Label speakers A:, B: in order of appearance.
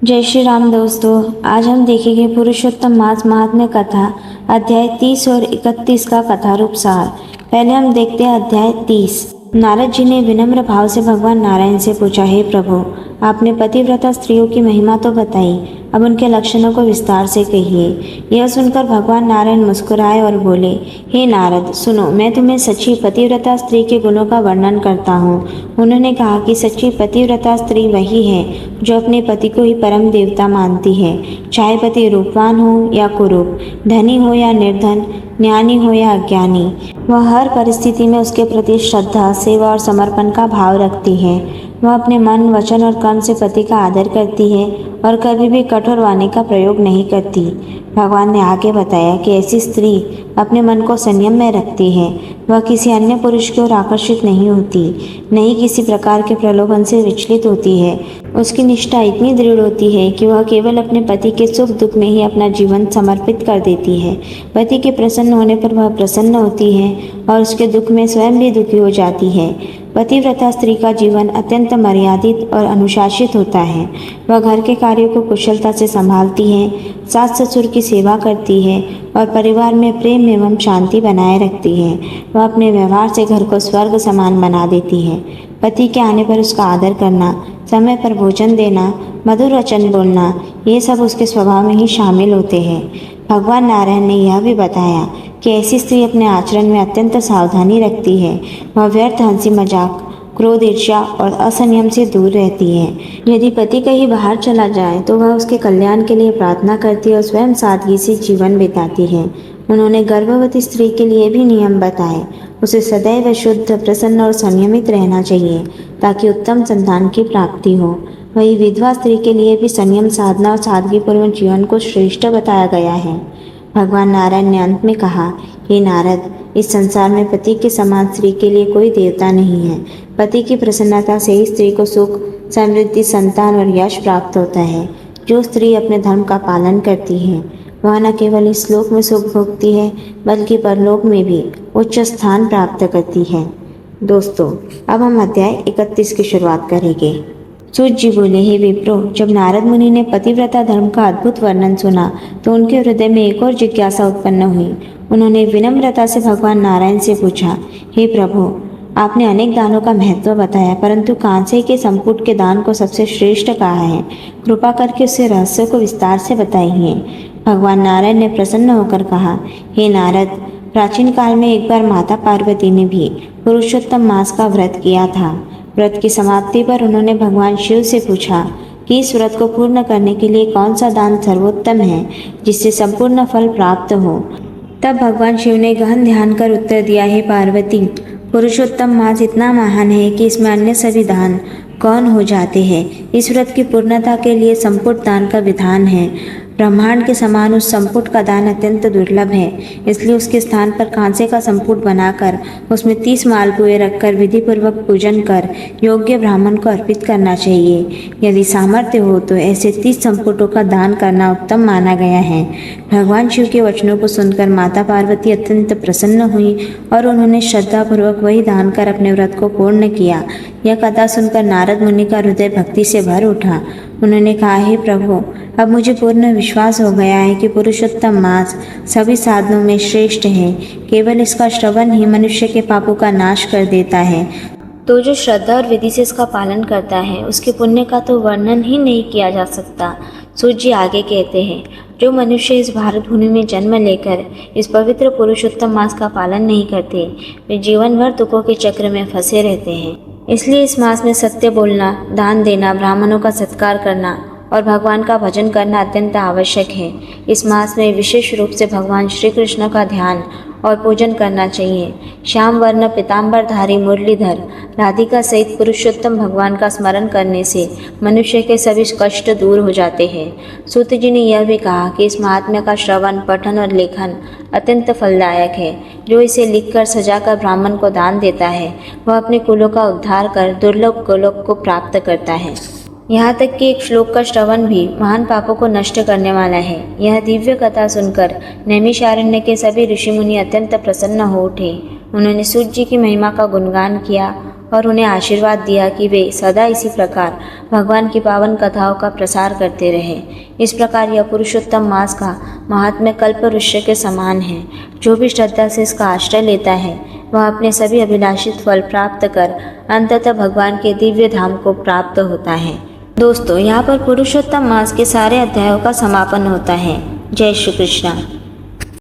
A: जय श्री राम दोस्तों। आज हम देखेंगे पुरुषोत्तम मास महात्म्य कथा अध्याय 30 और 31 का कथा रूप सार। पहले हम देखते हैं अध्याय 30। नारद जी ने विनम्र भाव से भगवान नारायण से पूछा, हे प्रभु, आपने पतिव्रता स्त्रियों की महिमा तो बताई, अब उनके लक्षणों को विस्तार से कहिए। यह सुनकर भगवान नारायण मुस्कुराए और बोले, हे नारद, सुनो, मैं तुम्हें सच्ची पतिव्रता स्त्री के गुणों का वर्णन करता हूँ। उन्होंने कहा कि सच्ची पतिव्रता स्त्री वही है जो अपने पति को ही परम देवता मानती है, चाहे पति रूपवान हो या कुरूप, धनी हो या निर्धन, ज्ञानी हो या अज्ञानी। वह हर परिस्थिति में उसके प्रति श्रद्धा, सेवा और समर्पण का भाव रखती है। वह अपने मन, वचन और कर्म से पति का आदर करती है और कभी भी कठोर वाणी का प्रयोग नहीं करती। भगवान ने आगे बताया कि ऐसी स्त्री अपने मन को संयम में रखती है। वह किसी अन्य पुरुष की ओर आकर्षित नहीं होती, नहीं किसी प्रकार के प्रलोभन से विचलित होती है। उसकी निष्ठा इतनी दृढ़ होती है कि वह केवल अपने पति के सुख दुख में ही अपना जीवन समर्पित कर देती है। पति के प्रसन्न होने पर वह प्रसन्न होती है और उसके दुख में स्वयं भी दुखी हो जाती है। पतिव्रता स्त्री का जीवन अत्यंत मर्यादित और अनुशासित होता है। वह घर के कार्यों को कुशलता से संभालती है, सास ससुर की सेवा करती है और परिवार में प्रेम एवं शांति बनाए रखती है। वह अपने व्यवहार से घर को स्वर्ग समान बना देती है। पति के आने पर उसका आदर करना, समय पर भोजन देना, मधुर वचन बोलना, ये सब उसके स्वभाव में ही शामिल होते हैं। भगवान नारायण ने यह भी बताया कि ऐसी स्त्री अपने आचरण में अत्यंत सावधानी रखती है। वह व्यर्थ हंसी मजाक, क्रोध, ईर्ष्या और असंयम से दूर रहती है। यदि पति कहीं बाहर चला जाए तो वह उसके कल्याण के लिए प्रार्थना करती है और स्वयं सादगी से जीवन बिताती है। उन्होंने गर्भवती स्त्री के लिए भी नियम बताए। उसे सदैव शुद्ध, प्रसन्न और संयमित रहना चाहिए ताकि उत्तम संतान की प्राप्ति हो। वही विधवा स्त्री के लिए भी संयम, साधना और सादगीपूर्वक जीवन को श्रेष्ठ बताया गया है। भगवान नारायण ने अंत में कहा, हे नारद, इस संसार में पति के समान स्त्री के लिए कोई देवता नहीं है। पति की प्रसन्नता से ही स्त्री को सुख, समृद्धि, संतान और यश प्राप्त होता है। जो स्त्री अपने धर्म का पालन करती है वह न केवल इस लोक में सुख भोगती है बल्कि परलोक में भी उच्च स्थान प्राप्त करती है। दोस्तों, अब हम अध्याय 31 की शुरुआत करेंगे। सूत जी बोले, हे विप्रो, जब नारद मुनि ने पतिव्रता धर्म का अद्भुत वर्णन सुना तो उनके हृदय में एक और जिज्ञासा उत्पन्न हुई। उन्होंने विनम्रता से भगवान नारायण से पूछा, हे प्रभु, आपने अनेक दानों का महत्व बताया, परंतु कांसे के संपुट के दान को सबसे श्रेष्ठ कहा है। कृपा करके उससे रहस्य को विस्तार से बताइए। भगवान नारायण ने प्रसन्न होकर कहा, हे नारद, प्राचीन काल में एक बार माता पार्वती ने भी पुरुषोत्तम मास का व्रत किया था। व्रत की समाप्ति पर उन्होंने भगवान शिव से पूछा कि इस व्रत को पूर्ण करने के लिए कौन सा दान सर्वोत्तम है जिससे संपूर्ण फल प्राप्त हो। तब भगवान शिव ने गहन ध्यान कर उत्तर दिया, हे पार्वती, पुरुषोत्तम मास इतना महान है कि इसमें अन्य सभी दान कौन हो जाते हैं। इस व्रत की पूर्णता के लिए संपुट दान का विधान है। ब्रह्मांड के समान उस संपुट का दान अत्यंत दुर्लभ है, इसलिए उसके स्थान पर कांसे का संपुट बनाकर उसमें 30 मालपुए रखकर विधि पूर्वक पूजन कर योग्य ब्राह्मण को अर्पित करना चाहिए। यदि सामर्थ्य हो तो ऐसे 30 संपुटों का दान करना उत्तम माना गया है। भगवान शिव के वचनों को सुनकर माता पार्वती अत्यंत प्रसन्न हुई और उन्होंने श्रद्धापूर्वक वही दान कर अपने व्रत को पूर्ण किया। यह कथा सुनकर नारद मुनि का हृदय भक्ति से भर उठा। उन्होंने कहा, हे प्रभु, अब मुझे पूर्ण विश्वास हो गया है कि पुरुषोत्तम मास सभी साधनों में श्रेष्ठ है। केवल इसका श्रवण ही मनुष्य के पापों का नाश कर देता है। तो जो श्रद्धा और विधि से इसका पालन करता है उसके पुण्य का तो वर्णन ही नहीं किया जा सकता। सूत जी आगे कहते हैं, जो मनुष्य इस भारत भूमि में जन्म लेकर इस पवित्र पुरुषोत्तम मास का पालन नहीं करते वे जीवन भर दुखों के चक्र में फंसे रहते हैं। इसलिए इस मास में सत्य बोलना, दान देना, ब्राह्मणों का सत्कार करना और भगवान का भजन करना अत्यंत आवश्यक है। इस मास में विशेष रूप से भगवान श्री कृष्ण का ध्यान और पूजन करना चाहिए। श्याम वर्ण पीताम्बरधारी मुरलीधर राधिका सहित पुरुषोत्तम भगवान का स्मरण करने से मनुष्य के सभी कष्ट दूर हो जाते हैं। सूत जी ने यह भी कहा कि इस महात्म्य का श्रवण, पठन और लेखन अत्यंत फलदायक है। जो इसे लिखकर सजाकर ब्राह्मण को दान देता है वह अपने कुलों का उद्धार कर दुर्लभ गोलोक को प्राप्त करता है। यहाँ तक कि एक श्लोक का श्रवण भी महान पापों को नष्ट करने वाला है। यह दिव्य कथा सुनकर नैमिषारण्य के सभी ऋषि मुनि अत्यंत प्रसन्न हो उठे। उन्होंने सूत जी की महिमा का गुणगान किया और उन्हें आशीर्वाद दिया कि वे सदा इसी प्रकार भगवान की पावन कथाओं का प्रसार करते रहें। इस प्रकार यह पुरुषोत्तम मास का महात्म्य कल्प वृक्ष के समान है। जो भी श्रद्धा से इसका आश्रय लेता है वह अपने सभी अभिलाषित फल प्राप्त कर अंततः भगवान के दिव्य धाम को प्राप्त होता है। दोस्तों, यहाँ पर पुरुषोत्तम मास के सारे अध्यायों का समापन होता है। जय श्री कृष्ण।